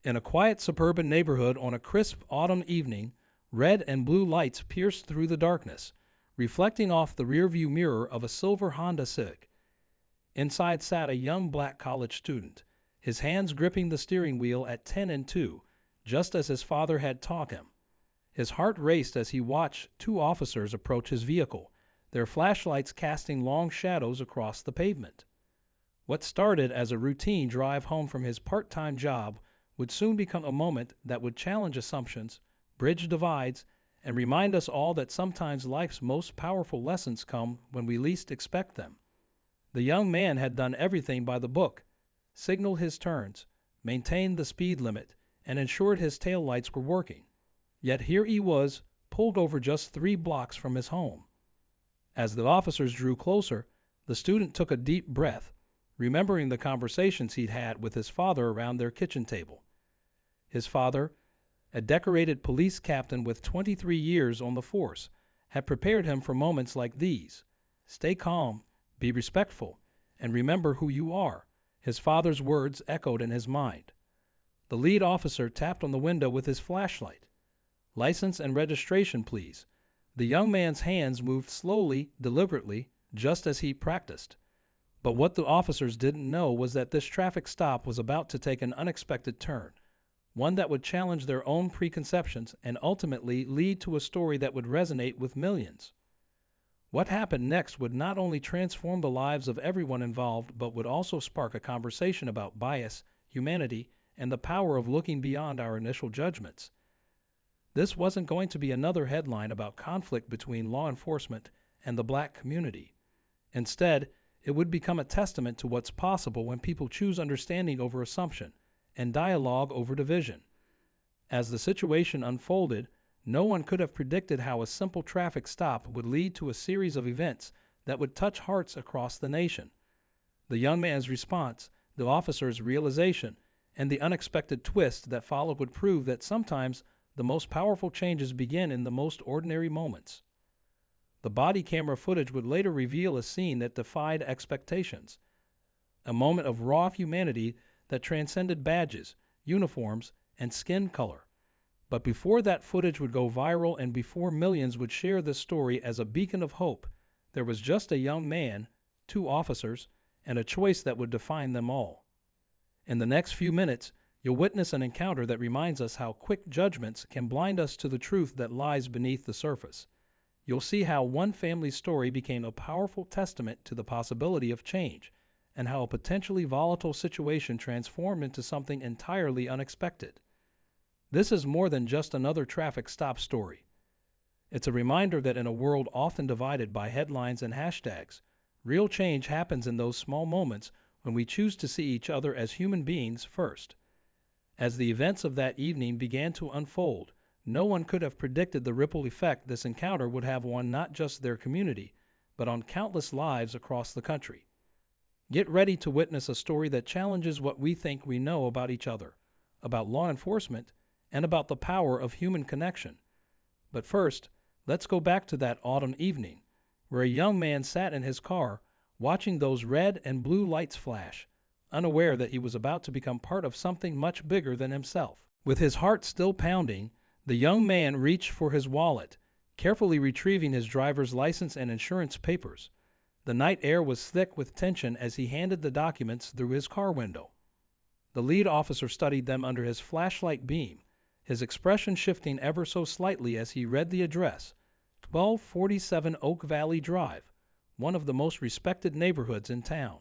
In a quiet suburban neighborhood on a crisp autumn evening, red and blue lights pierced through the darkness, reflecting off the rearview mirror of a silver Honda Civic. Inside sat a young black college student, his hands gripping the steering wheel at 10 and 2, just as his father had taught him. His heart raced as he watched two officers approach his vehicle, their flashlights casting long shadows across the pavement. What started as a routine drive home from his part-time job would soon become a moment that would challenge assumptions, bridge divides, and remind us all that sometimes life's most powerful lessons come when we least expect them. The young man had done everything by the book, signaled his turns, maintained the speed limit, and ensured his taillights were working. Yet here he was, pulled over just 3 blocks from his home. As the officers drew closer, the student took a deep breath, remembering the conversations he'd had with his father around their kitchen table. His father, a decorated police captain with 23 years on the force, had prepared him for moments like these. Stay calm, be respectful, and remember who you are, his father's words echoed in his mind. The lead officer tapped on the window with his flashlight. License and registration, please. The young man's hands moved slowly, deliberately, just as he practiced. But what the officers didn't know was that this traffic stop was about to take an unexpected turn, one that would challenge their own preconceptions and ultimately lead to a story that would resonate with millions. What happened next would not only transform the lives of everyone involved, but would also spark a conversation about bias, humanity, and the power of looking beyond our initial judgments. This wasn't going to be another headline about conflict between law enforcement and the black community. Instead, it would become a testament to what's possible when people choose understanding over assumption and dialogue over division. As the situation unfolded, no one could have predicted how a simple traffic stop would lead to a series of events that would touch hearts across the nation. The young man's response, the officer's realization, and the unexpected twist that followed would prove that sometimes the most powerful changes begin in the most ordinary moments. The body camera footage would later reveal a scene that defied expectations, a moment of raw humanity that transcended badges, uniforms, and skin color. But before that footage would go viral and before millions would share this story as a beacon of hope, there was just a young man, 2 officers, and a choice that would define them all. In the next few minutes, you'll witness an encounter that reminds us how quick judgments can blind us to the truth that lies beneath the surface. You'll see how one family's story became a powerful testament to the possibility of change, and how a potentially volatile situation transformed into something entirely unexpected. This is more than just another traffic stop story. It's a reminder that in a world often divided by headlines and hashtags, real change happens in those small moments when we choose to see each other as human beings first. As the events of that evening began to unfold, no one could have predicted the ripple effect this encounter would have on not just their community, but on countless lives across the country. Get ready to witness a story that challenges what we think we know about each other, about law enforcement, and about the power of human connection. But first, let's go back to that autumn evening, where a young man sat in his car, watching those red and blue lights flash, unaware that he was about to become part of something much bigger than himself. With his heart still pounding, the young man reached for his wallet, carefully retrieving his driver's license and insurance papers. The night air was thick with tension as he handed the documents through his car window. The lead officer studied them under his flashlight beam, his expression shifting ever so slightly as he read the address, 1247 Oak Valley Drive, one of the most respected neighborhoods in town.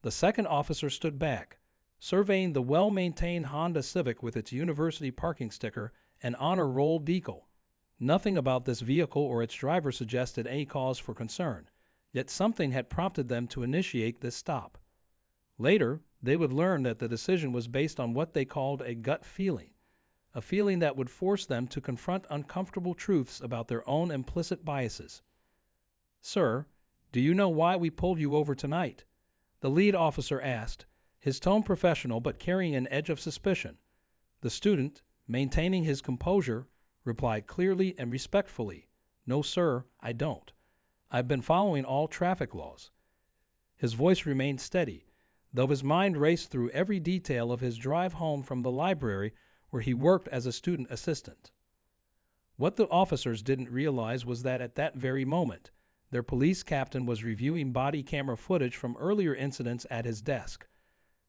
The second officer stood back, surveying the well-maintained Honda Civic with its university parking sticker and honor roll decal. Nothing about this vehicle or its driver suggested any cause for concern, yet something had prompted them to initiate this stop. Later, they would learn that the decision was based on what they called a gut feeling, a feeling that would force them to confront uncomfortable truths about their own implicit biases. "Sir, do you know why we pulled you over tonight?" the lead officer asked, his tone professional but carrying an edge of suspicion. The student, maintaining his composure, replied clearly and respectfully, "No, sir, I don't. I've been following all traffic laws." His voice remained steady, though his mind raced through every detail of his drive home from the library where he worked as a student assistant. What the officers didn't realize was that at that very moment, their police captain was reviewing body camera footage from earlier incidents at his desk.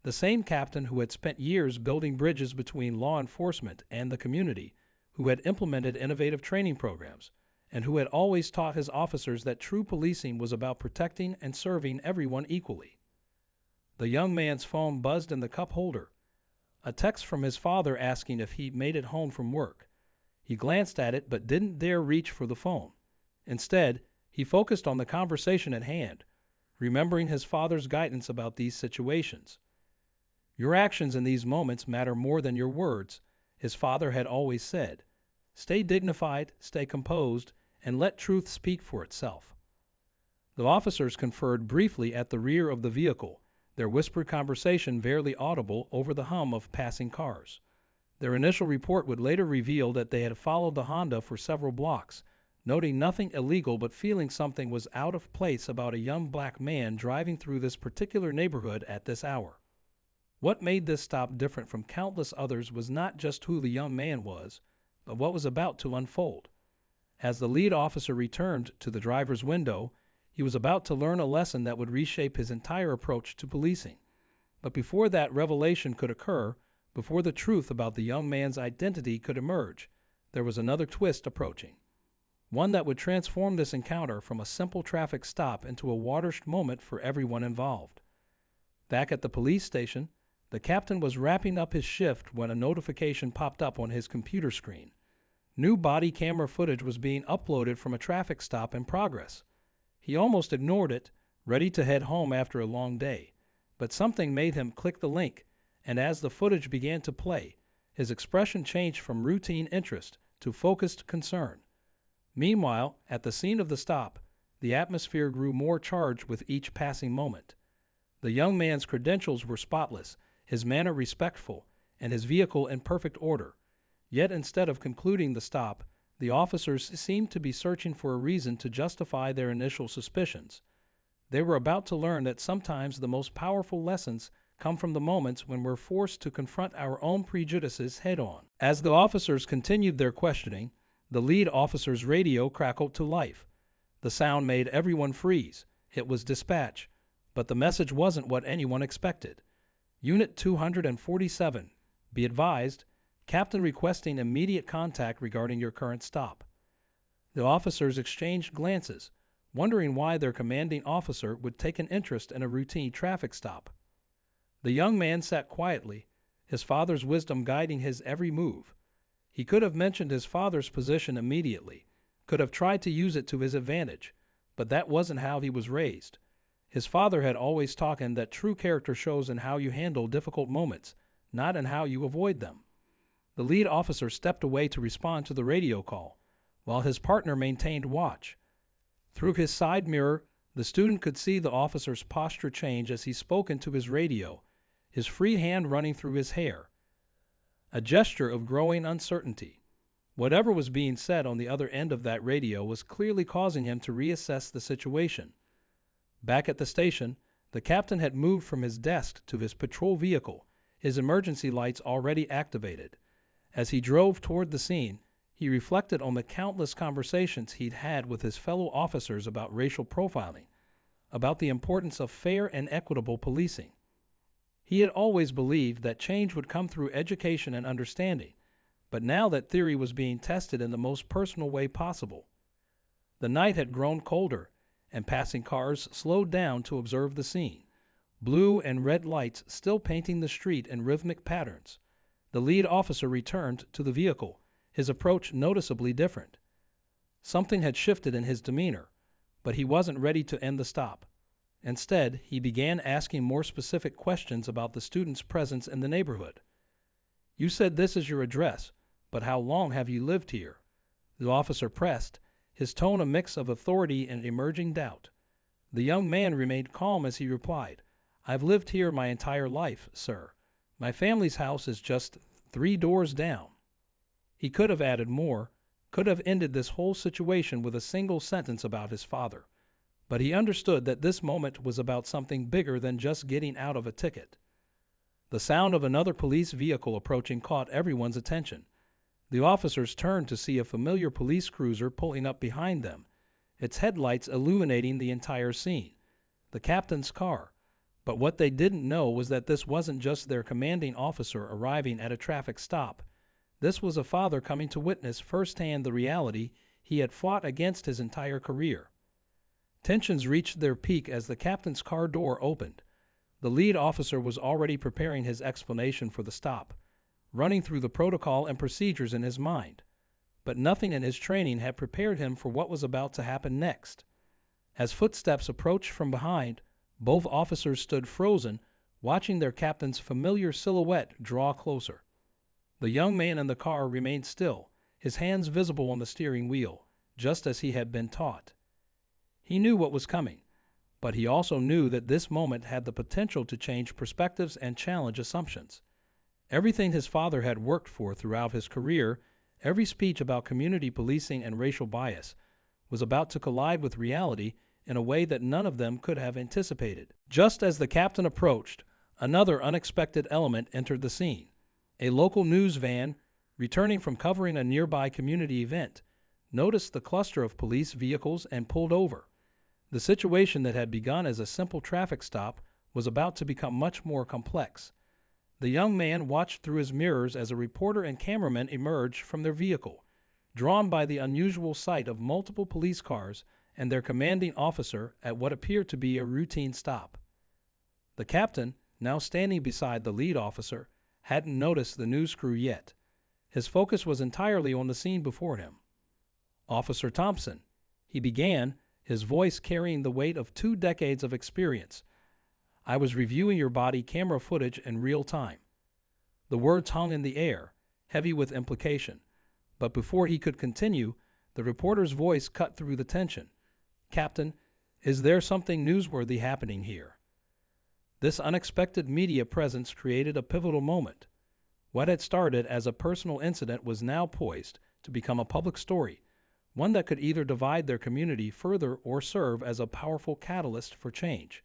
The same captain who had spent years building bridges between law enforcement and the community, who had implemented innovative training programs, and who had always taught his officers that true policing was about protecting and serving everyone equally. The young man's phone buzzed in the cup holder. A text from his father asking if he made it home from work. He glanced at it but didn't dare reach for the phone. Instead, he focused on the conversation at hand, remembering his father's guidance about these situations. Your actions in these moments matter more than your words, his father had always said. Stay dignified, stay composed, and let truth speak for itself. The officers conferred briefly at the rear of the vehicle, their whispered conversation barely audible over the hum of passing cars. Their initial report would later reveal that they had followed the Honda for several blocks, noting nothing illegal but feeling something was out of place about a young black man driving through this particular neighborhood at this hour. What made this stop different from countless others was not just who the young man was, but what was about to unfold. As the lead officer returned to the driver's window, he was about to learn a lesson that would reshape his entire approach to policing. But before that revelation could occur, before the truth about the young man's identity could emerge, there was another twist approaching. One that would transform this encounter from a simple traffic stop into a watershed moment for everyone involved. Back at the police station, the captain was wrapping up his shift when a notification popped up on his computer screen. New body camera footage was being uploaded from a traffic stop in progress. He almost ignored it, ready to head home after a long day, but something made him click the link, and as the footage began to play, his expression changed from routine interest to focused concern. Meanwhile, at the scene of the stop, the atmosphere grew more charged with each passing moment. The young man's credentials were spotless, his manner respectful, and his vehicle in perfect order. Yet instead of concluding the stop, the officers seemed to be searching for a reason to justify their initial suspicions. They were about to learn that sometimes the most powerful lessons come from the moments when we're forced to confront our own prejudices head-on. As the officers continued their questioning, the lead officer's radio crackled to life. The sound made everyone freeze. It was dispatch, but the message wasn't what anyone expected. Unit 247, be advised, Captain requesting immediate contact regarding your current stop. The officers exchanged glances, wondering why their commanding officer would take an interest in a routine traffic stop. The young man sat quietly, his father's wisdom guiding his every move. He could have mentioned his father's position immediately, could have tried to use it to his advantage, but that wasn't how he was raised. His father had always taught him that true character shows in how you handle difficult moments, not in how you avoid them. The lead officer stepped away to respond to the radio call, while his partner maintained watch. Through his side mirror, the student could see the officer's posture change as he spoke into his radio, his free hand running through his hair. A gesture of growing uncertainty. Whatever was being said on the other end of that radio was clearly causing him to reassess the situation. Back at the station, the captain had moved from his desk to his patrol vehicle, his emergency lights already activated. As he drove toward the scene, he reflected on the countless conversations he'd had with his fellow officers about racial profiling, about the importance of fair and equitable policing. He had always believed that change would come through education and understanding, but now that theory was being tested in the most personal way possible. The night had grown colder, and passing cars slowed down to observe the scene, blue and red lights still painting the street in rhythmic patterns. The lead officer returned to the vehicle, his approach noticeably different. Something had shifted in his demeanor, but he wasn't ready to end the stop. Instead, he began asking more specific questions about the student's presence in the neighborhood. "You said this is your address, but how long have you lived here?" The officer pressed, his tone a mix of authority and emerging doubt. The young man remained calm as he replied, "I've lived here my entire life, sir. My family's house is just 3 doors down." He could have added more, could have ended this whole situation with a single sentence about his father. but he understood that this moment was about something bigger than just getting out of a ticket. The sound of another police vehicle approaching caught everyone's attention. The officers turned to see a familiar police cruiser pulling up behind them, its headlights illuminating the entire scene. The captain's car. But what they didn't know was that this wasn't just their commanding officer arriving at a traffic stop. This was a father coming to witness firsthand the reality he had fought against his entire career. Tensions reached their peak as the captain's car door opened. The lead officer was already preparing his explanation for the stop, running through the protocol and procedures in his mind. But nothing in his training had prepared him for what was about to happen next. As footsteps approached from behind, both officers stood frozen, watching their captain's familiar silhouette draw closer. The young man in the car remained still, his hands visible on the steering wheel, just as he had been taught. He knew what was coming, but he also knew that this moment had the potential to change perspectives and challenge assumptions. Everything his father had worked for throughout his career, every speech about community policing and racial bias, was about to collide with reality in a way that none of them could have anticipated. Just as the captain approached, another unexpected element entered the scene. A local news van, returning from covering a nearby community event, noticed the cluster of police vehicles and pulled over. The situation that had begun as a simple traffic stop was about to become much more complex. The young man watched through his mirrors as a reporter and cameraman emerged from their vehicle, drawn by the unusual sight of multiple police cars and their commanding officer at what appeared to be a routine stop. The captain, now standing beside the lead officer, hadn't noticed the news crew yet. His focus was entirely on the scene before him. "Officer Thompson," he began, his voice carrying the weight of 2 decades of experience. "I was reviewing your body camera footage in real time." The words hung in the air, heavy with implication. But before he could continue, the reporter's voice cut through the tension. "Captain, is there something newsworthy happening here?" This unexpected media presence created a pivotal moment. What had started as a personal incident was now poised to become a public story, one that could either divide their community further or serve as a powerful catalyst for change.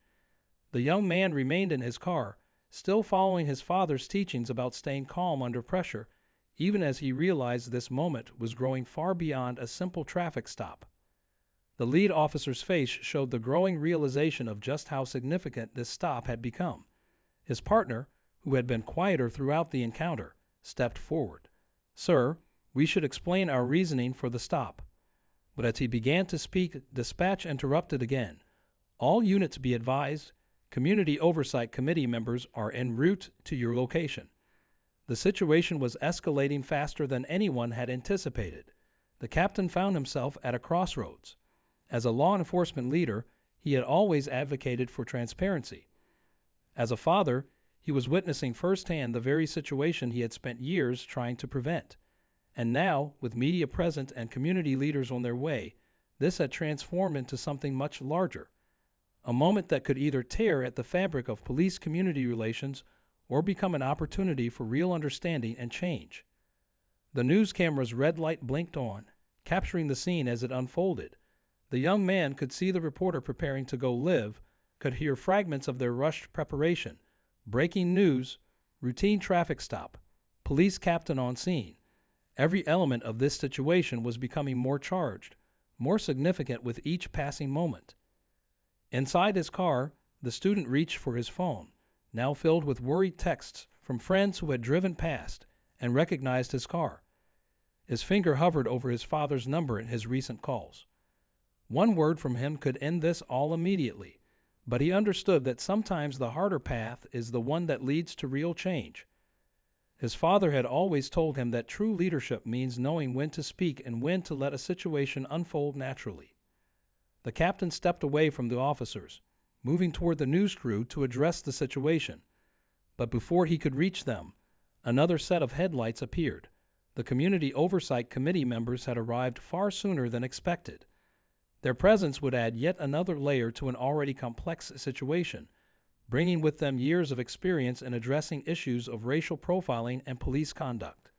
The young man remained in his car, still following his father's teachings about staying calm under pressure, even as he realized this moment was growing far beyond a simple traffic stop. The lead officer's face showed the growing realization of just how significant this stop had become. His partner, who had been quieter throughout the encounter, stepped forward. "Sir, we should explain our reasoning for the stop." But as he began to speak, dispatch interrupted again. "All units be advised, Community Oversight Committee members are en route to your location." The situation was escalating faster than anyone had anticipated. The captain found himself at a crossroads. As a law enforcement leader, he had always advocated for transparency. As a father, he was witnessing firsthand the very situation he had spent years trying to prevent. And now, with media present and community leaders on their way, this had transformed into something much larger. A moment that could either tear at the fabric of police-community relations or become an opportunity for real understanding and change. The news camera's red light blinked on, capturing the scene as it unfolded. The young man could see the reporter preparing to go live, could hear fragments of their rushed preparation. Breaking news, routine traffic stop, police captain on scene. Every element of this situation was becoming more charged, more significant with each passing moment. Inside his car, the student reached for his phone, now filled with worried texts from friends who had driven past and recognized his car. His finger hovered over his father's number in his recent calls. One word from him could end this all immediately, but he understood that sometimes the harder path is the one that leads to real change. His father had always told him that true leadership means knowing when to speak and when to let a situation unfold naturally. The captain stepped away from the officers, moving toward the news crew to address the situation. But before he could reach them, another set of headlights appeared. The Community Oversight Committee members had arrived far sooner than expected. Their presence would add yet another layer to an already complex situation, bringing with them years of experience in addressing issues of racial profiling and police conduct.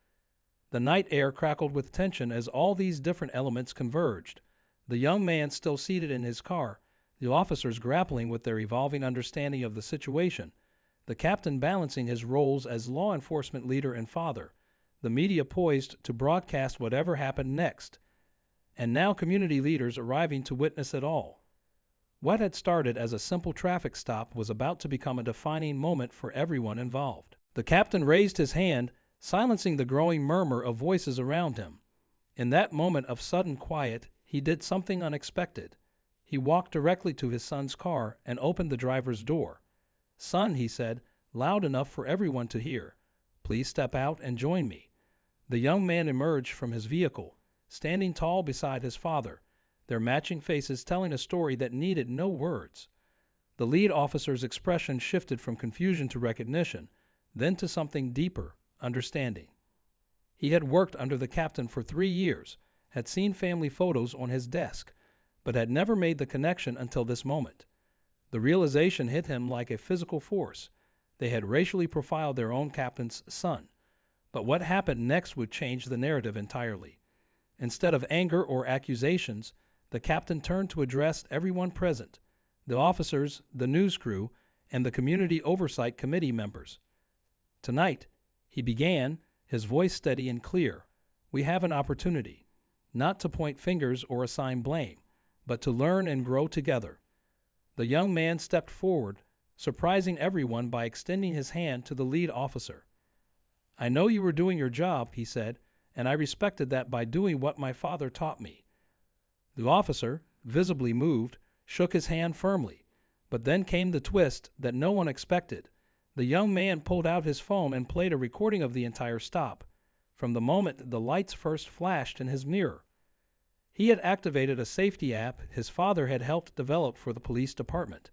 The night air crackled with tension as all these different elements converged. The young man still seated in his car, the officers grappling with their evolving understanding of the situation, the captain balancing his roles as law enforcement leader and father, the media poised to broadcast whatever happened next, and now community leaders arriving to witness it all. What had started as a simple traffic stop was about to become a defining moment for everyone involved. The captain raised his hand, silencing the growing murmur of voices around him. In that moment of sudden quiet, he did something unexpected. He walked directly to his son's car and opened the driver's door. "Son," he said, loud enough for everyone to hear, "please step out and join me." The young man emerged from his vehicle, standing tall beside his father, their matching faces telling a story that needed no words. The lead officer's expression shifted from confusion to recognition, then to something deeper, understanding. He had worked under the captain for 3 years, had seen family photos on his desk, but had never made the connection until this moment. The realization hit him like a physical force. They had racially profiled their own captain's son. But what happened next would change the narrative entirely. Instead of anger or accusations, the captain turned to address everyone present, the officers, the news crew, and the community oversight committee members. "Tonight," he began, his voice steady and clear, "we have an opportunity, not to point fingers or assign blame, but to learn and grow together." The young man stepped forward, surprising everyone by extending his hand to the lead officer. "I know you were doing your job," he said, "and I respected that by doing what my father taught me." The officer, visibly moved, shook his hand firmly, but then came the twist that no one expected. The young man pulled out his phone and played a recording of the entire stop, from the moment the lights first flashed in his mirror. He had activated a safety app his father had helped develop for the police department,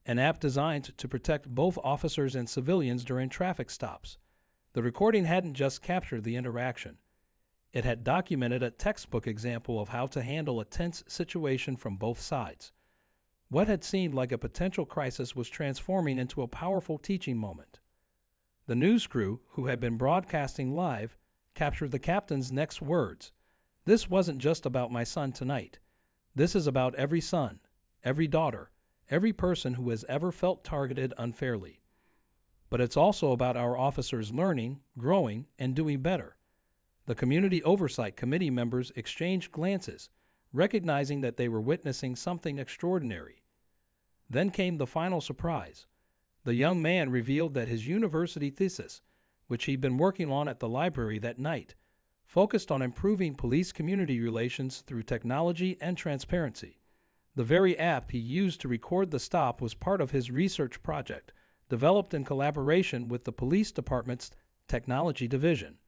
an app designed to protect both officers and civilians during traffic stops. The recording hadn't just captured the interaction. It had documented a textbook example of how to handle a tense situation from both sides. What had seemed like a potential crisis was transforming into a powerful teaching moment. The news crew, who had been broadcasting live, captured the captain's next words. "This wasn't just about my son tonight. This is about every son, every daughter, every person who has ever felt targeted unfairly. But it's also about our officers learning, growing, and doing better." The community oversight committee members exchanged glances, recognizing that they were witnessing something extraordinary. Then came the final surprise. The young man revealed that his university thesis, which he'd been working on at the library that night, focused on improving police-community relations through technology and transparency. The very app he used to record the stop was part of his research project, developed in collaboration with the police department's technology division.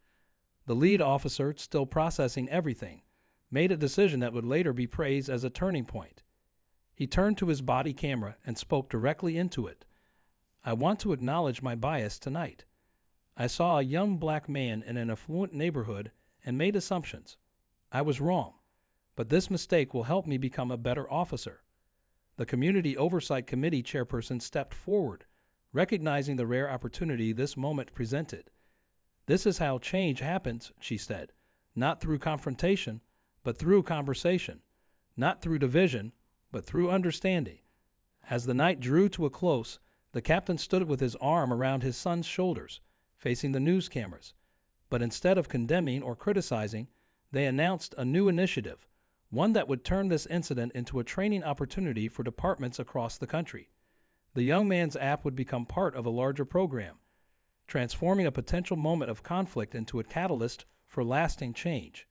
The lead officer, still processing everything, made a decision that would later be praised as a turning point. He turned to his body camera and spoke directly into it. "I want to acknowledge my bias tonight. I saw a young black man in an affluent neighborhood and made assumptions. I was wrong, but this mistake will help me become a better officer." The Community Oversight Committee chairperson stepped forward, recognizing the rare opportunity this moment presented. "This is how change happens," she said, "not through confrontation, but through conversation, not through division, but through understanding." As the night drew to a close, the captain stood with his arm around his son's shoulders, facing the news cameras. But instead of condemning or criticizing, they announced a new initiative, one that would turn this incident into a training opportunity for departments across the country. The young man's app would become part of a larger program, transforming a potential moment of conflict into a catalyst for lasting change.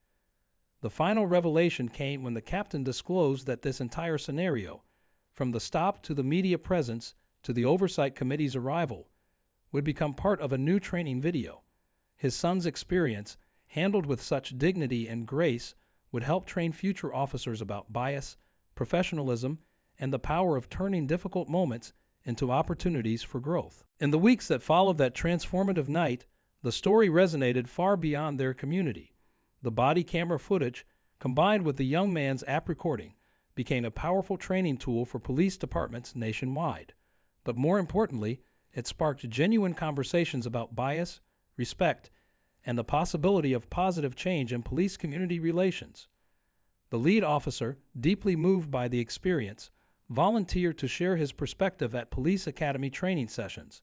The final revelation came when the captain disclosed that this entire scenario, from the stop to the media presence to the oversight committee's arrival, would become part of a new training video. His son's experience, handled with such dignity and grace, would help train future officers about bias, professionalism, and the power of turning difficult moments into opportunities for growth. In the weeks that followed that transformative night, the story resonated far beyond their community. The body camera footage, combined with the young man's app recording, became a powerful training tool for police departments nationwide. But more importantly, it sparked genuine conversations about bias, respect, and the possibility of positive change in police-community relations. The lead officer, deeply moved by the experience, volunteered to share his perspective at police academy training sessions.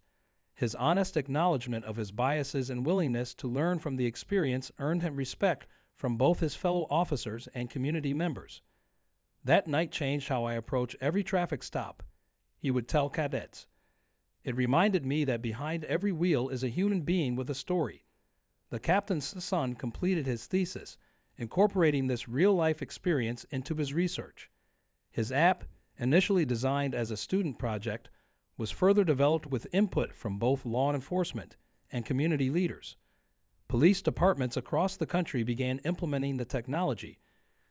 His honest acknowledgement of his biases and willingness to learn from the experience earned him respect from both his fellow officers and community members. "That night changed how I approach every traffic stop," he would tell cadets. "It reminded me that behind every wheel is a human being with a story." The captain's son completed his thesis, incorporating this real-life experience into his research. His app, initially designed as a student project, was further developed with input from both law enforcement and community leaders. Police departments across the country began implementing the technology,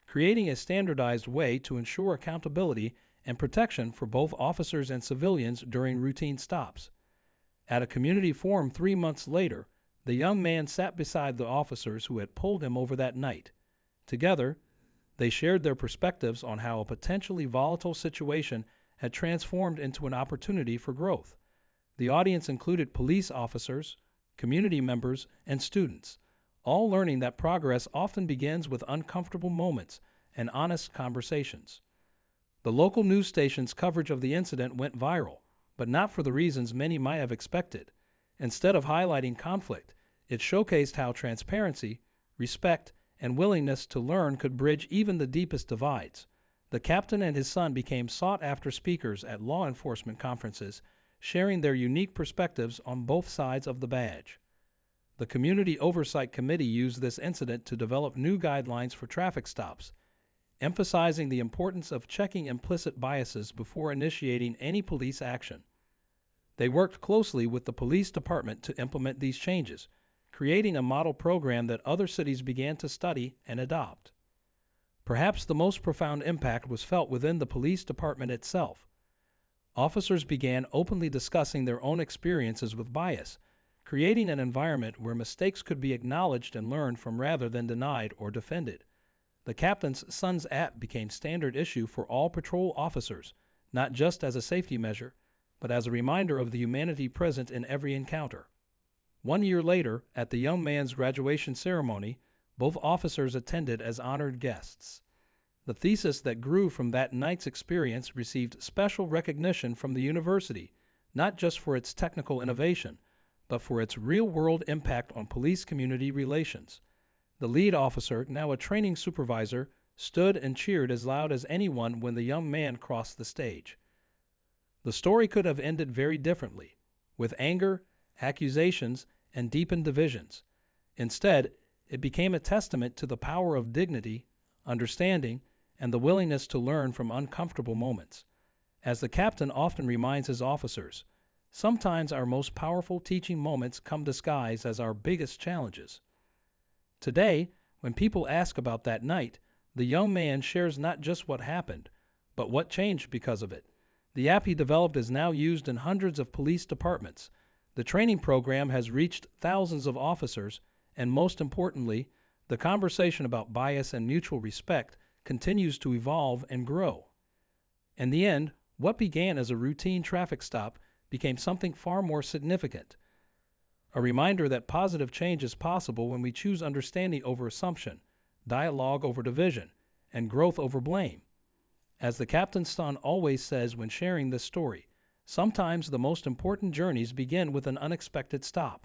creating a standardized way to ensure accountability and protection for both officers and civilians during routine stops. At a community forum 3 months later, the young man sat beside the officers who had pulled him over that night. Together, they shared their perspectives on how a potentially volatile situation had transformed into an opportunity for growth. The audience included police officers, community members, and students, all learning that progress often begins with uncomfortable moments and honest conversations. The local news station's coverage of the incident went viral, but not for the reasons many might have expected. Instead of highlighting conflict, it showcased how transparency, respect, and willingness to learn could bridge even the deepest divides. The captain and his son became sought-after speakers at law enforcement conferences, sharing their unique perspectives on both sides of the badge. The Community Oversight Committee used this incident to develop new guidelines for traffic stops, emphasizing the importance of checking implicit biases before initiating any police action. They worked closely with the police department to implement these changes, creating a model program that other cities began to study and adopt. Perhaps the most profound impact was felt within the police department itself. Officers began openly discussing their own experiences with bias, creating an environment where mistakes could be acknowledged and learned from rather than denied or defended. The captain's son's app became standard issue for all patrol officers, not just as a safety measure, but as a reminder of the humanity present in every encounter. 1 year later, at the young man's graduation ceremony, both officers attended as honored guests. The thesis that grew from that night's experience received special recognition from the university, not just for its technical innovation, but for its real-world impact on police-community relations. The lead officer, now a training supervisor, stood and cheered as loud as anyone when the young man crossed the stage. The story could have ended very differently, with anger, accusations, and deepened divisions. Instead, it became a testament to the power of dignity, understanding, and the willingness to learn from uncomfortable moments. As the captain often reminds his officers, sometimes our most powerful teaching moments come disguised as our biggest challenges. Today, when people ask about that night, the young man shares not just what happened, but what changed because of it. The app he developed is now used in hundreds of police departments. The training program has reached thousands of officers, and most importantly, the conversation about bias and mutual respect continues to evolve and grow. In the end, what began as a routine traffic stop became something far more significant. A reminder that positive change is possible when we choose understanding over assumption, dialogue over division, and growth over blame. As the captain's son always says when sharing this story, sometimes the most important journeys begin with an unexpected stop.